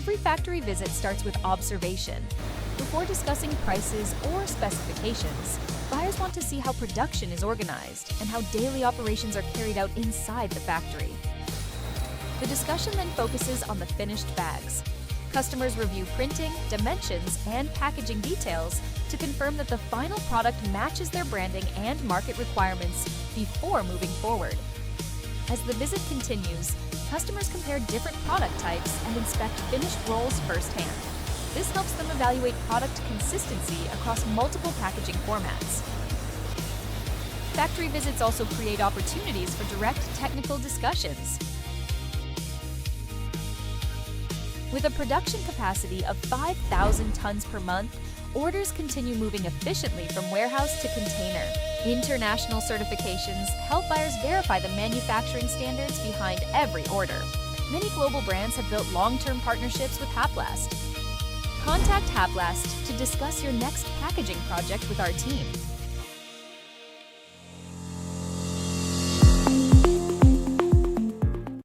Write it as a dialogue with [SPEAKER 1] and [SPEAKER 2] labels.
[SPEAKER 1] Every factory visit starts with observation. Before discussing prices or specifications, buyers want to see how production is organized and how daily operations are carried out inside the factory. The discussion then focuses on the finished bags. Customers review printing, dimensions, and packaging details to confirm that the final product matches their branding and market requirements before moving forward. As the visit continues, customers compare different product types and inspect finished rolls firsthand. This helps them evaluate product consistency across multiple packaging formats. Factory visits also create opportunities for direct technical discussions. With a production capacity of 5,000 tons per month, orders continue moving efficiently from warehouse to container. International certifications help buyers verify the manufacturing standards behind every order. Many global brands have built long-term partnerships with HAPLAST. Contact HAPLAST to discuss your next packaging project with our team.